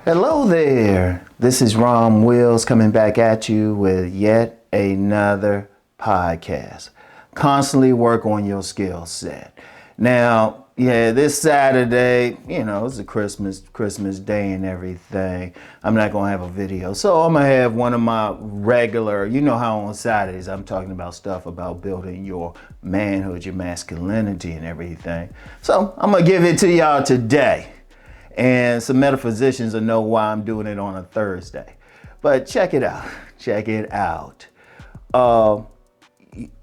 Hello there. This is Rom Wills coming back at you with yet another podcast. Constantly work on your skill set. Now, this Saturday, it's a Christmas day and everything. I'm not going to have a video. So I'm going to have one of my regular, how on Saturdays I'm talking about stuff about building your manhood, your masculinity and everything. So I'm going to give it to y'all today. And some metaphysicians will know why I'm doing it on a Thursday. But check it out. Check it out.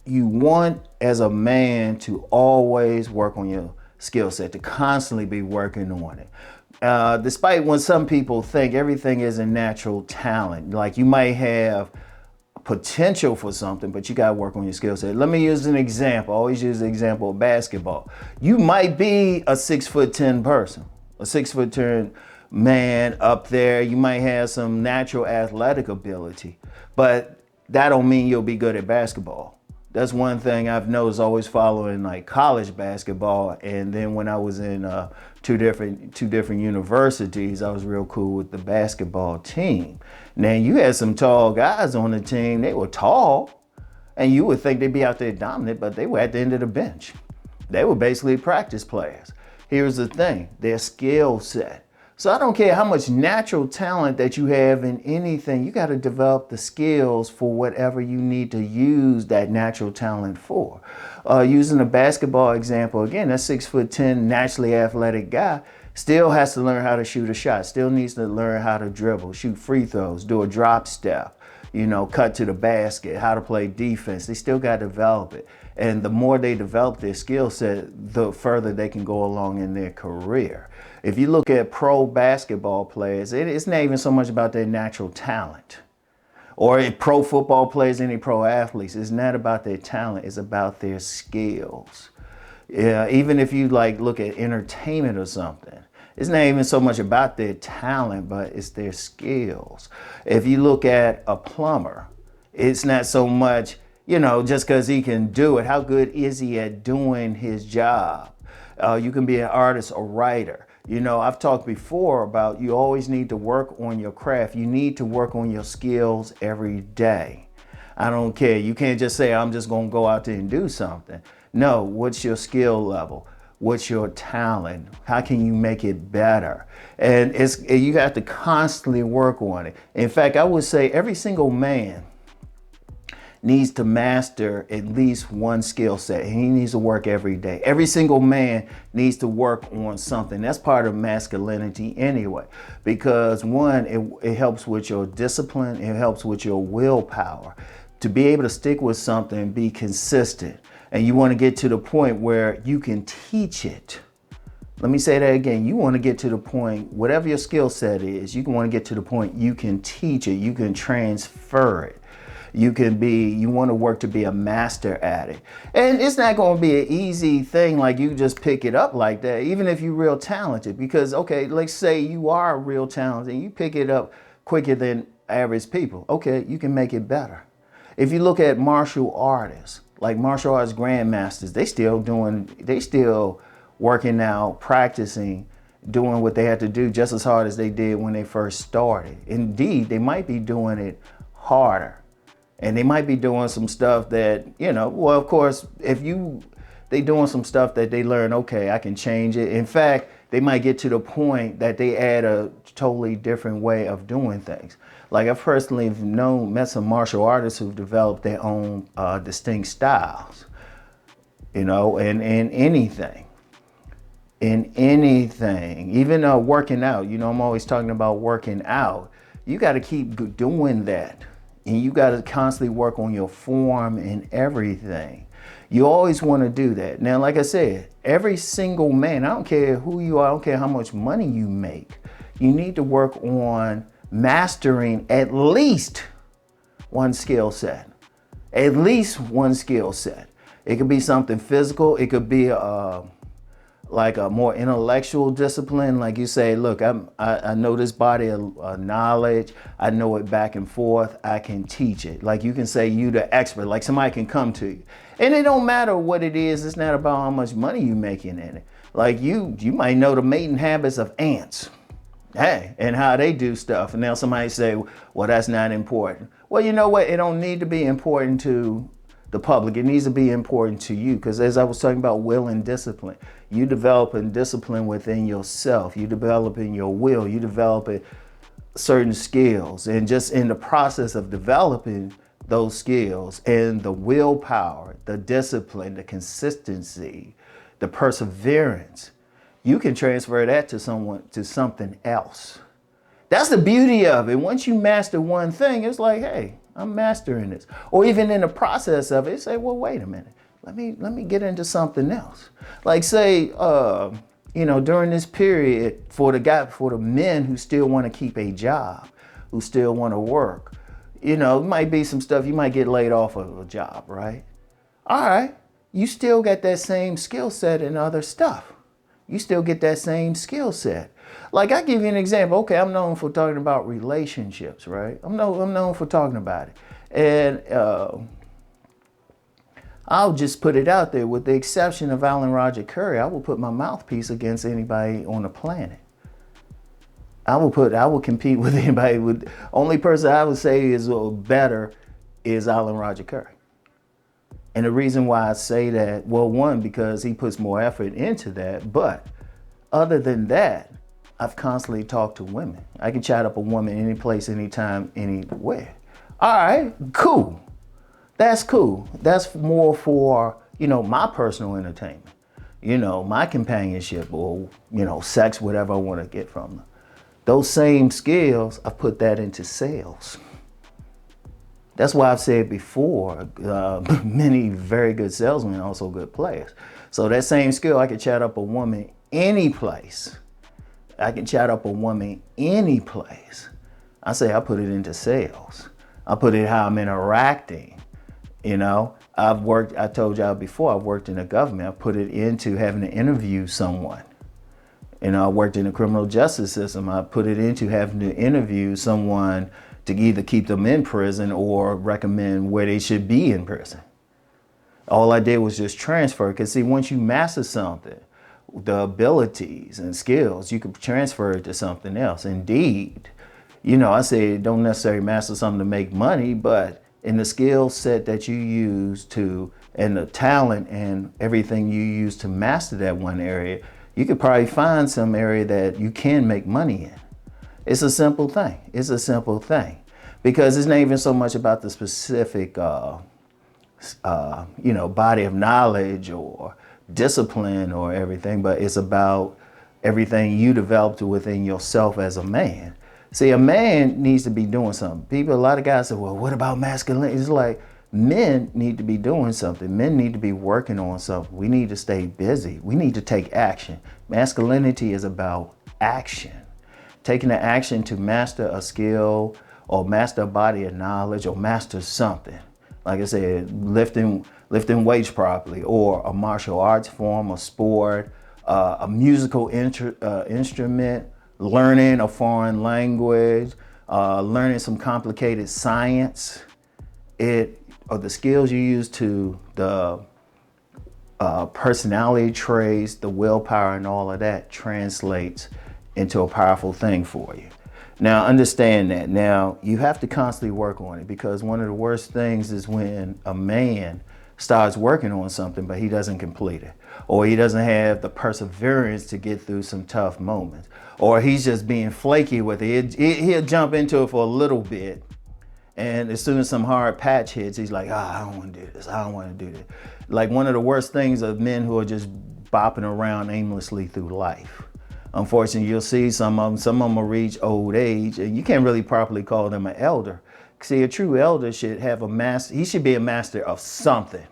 You want, as a man, to always work on your skill set, to constantly be working on it. Despite when some people think everything is a natural talent, like you might have potential for something, but you got to work on your skill set. Let me use an example. I always use the example of basketball. You might be a 6'10" person. A 6'10" man up there, you might have some natural athletic ability, but that don't mean you'll be good at basketball. That's one thing I've noticed always following like college basketball, and then when I was in two different universities, I was real cool with the basketball team. Now you had some tall guys on the team, they were tall, and you would think they'd be out there dominant, but they were at the end of the bench. They were basically practice players. Here's the thing, their skill set. So I don't care how much natural talent that you have in anything, you got to develop the skills for whatever you need to use that natural talent for. Using a basketball example, again, that 6'10" naturally athletic guy still has to learn how to shoot a shot, still needs to learn how to dribble, shoot free throws, do a drop step, cut to the basket, how to play defense. They still got to develop it. And the more they develop their skill set, the further they can go along in their career. If you look at pro basketball players, it's not even so much about their natural talent. Or pro football players, any pro athletes, it's not about their talent, it's about their skills. Yeah, even if you look at entertainment or something, it's not even so much about their talent, but it's their skills. If you look at a plumber, it's not so much, just because he can do it. How good is he at doing his job? You can be an artist, a writer. I've talked before about you always need to work on your craft. You need to work on your skills every day. I don't care. You can't just say, I'm just going to go out there and do something. No, what's your skill level? What's your talent? How can you make it better? And you have to constantly work on it. In fact, I would say every single man needs to master at least one skill set. He needs to work every day. Every single man needs to work on something. That's part of masculinity anyway, because one, it helps with your discipline. It helps with your willpower to be able to stick with something, be consistent. And you want to get to the point where you can teach it. Let me say that again. You want to get to the point, whatever your skill set is, you want to get to the point you can teach it, you can transfer it. You want to work to be a master at it. And it's not going to be an easy thing like you just pick it up like that, even if you're real talented. Because, okay, let's say you are real talented and you pick it up quicker than average people. Okay, you can make it better. If you look at martial artists, like martial arts grandmasters, they still working out, practicing, doing what they had to do just as hard as they did when they first started. Indeed, they might be doing it harder. And they might be doing some stuff that, of course, they doing some stuff that they learn, okay, I can change it. In fact, they might get to the point that they add a totally different way of doing things. Like I've personally met some martial artists who've developed their own distinct styles, in anything. In anything, even working out, I'm always talking about working out. You got to keep doing that. And you got to constantly work on your form and everything. You always want to do that. Now, like I said, every single man, I don't care who you are, I don't care how much money you make, you need to work on mastering at least one skill set. At least one skill set. It could be something physical. It could be like a more intellectual discipline. Like you say, look, I know this body of knowledge. I know it back and forth. I can teach it. Like you can say you the expert, like somebody can come to you. And it don't matter what it is. It's not about how much money you making in it. Like you might know the mating habits of ants. Hey, and how they do stuff. And now somebody say, well, that's not important. Well, you know what? It don't need to be important to the public. It needs to be important to you. Because as I was talking about will and discipline, you developing discipline within yourself. You developing your will. You developing certain skills. And just in the process of developing those skills and the willpower, the discipline, the consistency, the perseverance, you can transfer that to something else. That's the beauty of it. Once you master one thing, it's like, hey, I'm mastering this. Or even in the process of it, say, well, wait a minute. Let me get into something else. Like say, during this period for the men who still want to keep a job, who still want to work, it might be some stuff, you might get laid off of a job, right? All right, you still got that same skill set and other stuff. You still get that same skill set. Like I give you an example. Okay, I'm known for talking about relationships, right? I'm known for talking about it. And I'll just put it out there, with the exception of Alan Roger Curry, I will put my mouthpiece against anybody on the planet. I will compete with anybody. Only person I would say is better is Alan Roger Curry. And the reason why I say that, well, one, because he puts more effort into that. But other than that, I've constantly talked to women. I can chat up a woman any place, anytime, anywhere. All right, cool. That's cool. That's more for, my personal entertainment, my companionship or, sex, whatever I want to get from them. Those same skills, I put that into sales. That's why I've said before, many very good salesmen are also good players. So that same skill, I can chat up a woman any place. I can chat up a woman any place. I say I put it into sales. I put it how I'm interacting. I told y'all before, I've worked in the government. I put it into having to interview someone. I worked in the criminal justice system. I put it into having to interview someone to either keep them in prison or recommend where they should be in prison. All I did was just transfer. Because see, once you master something, the abilities and skills, you can transfer it to something else. Indeed, I say don't necessarily master something to make money, but in the skill set that you use and the talent and everything you use to master that one area, you could probably find some area that you can make money in. It's a simple thing. Because it's not even so much about the specific, body of knowledge or discipline or everything, but it's about everything you developed within yourself as a man. See, a man needs to be doing something. A lot of guys say, well, what about masculinity? It's like, men need to be doing something. Men need to be working on something. We need to stay busy. We need to take action. Masculinity is about action. Taking the action to master a skill or master a body of knowledge or master something. Like I said, lifting weights properly, or a martial arts form, a sport, a musical instrument, learning a foreign language, learning some complicated science. Or the skills you use to the personality traits, the willpower and all of that translates into a powerful thing for you. Now, understand that. Now, you have to constantly work on it, because one of the worst things is when a man starts working on something, but he doesn't complete it, or he doesn't have the perseverance to get through some tough moments, or he's just being flaky with it. He'll jump into it for a little bit, and as soon as some hard patch hits, he's like, I don't want to do this. I don't want to do this. Like, one of the worst things of men who are just bopping around aimlessly through life. Unfortunately, you'll see some of them will reach old age, and you can't really properly call them an elder. See, a true elder should have a master. He should be a master of something.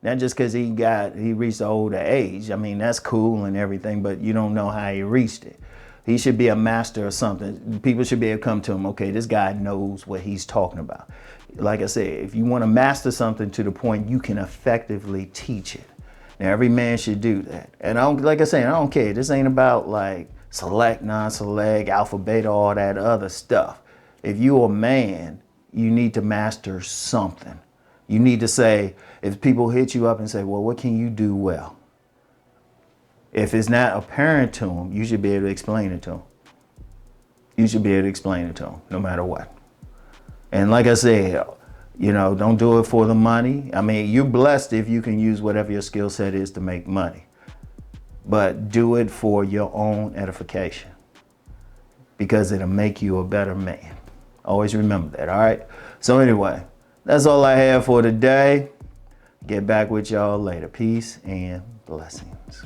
Not just because he reached the older age. I mean, that's cool and everything, but you don't know how he reached it. He should be a master of something. People should be able to come to him, okay, this guy knows what he's talking about. Like I said, if you want to master something to the point you can effectively teach it. Now, every man should do that. And I don't care. This ain't about like select, non-select, alpha, beta, all that other stuff. If you're a man, you need to master something. You need to say, if people hit you up and say, well, what can you do well? If it's not apparent to them, you should be able to explain it to them. you should be able to explain it to them no matter what. And like I said, don't do it for the money. I mean, you're blessed if you can use whatever your skill set is to make money, but do it for your own edification because it'll make you a better man. Always remember that, all right? So anyway, that's all I have for today. Get back with y'all later. Peace and blessings.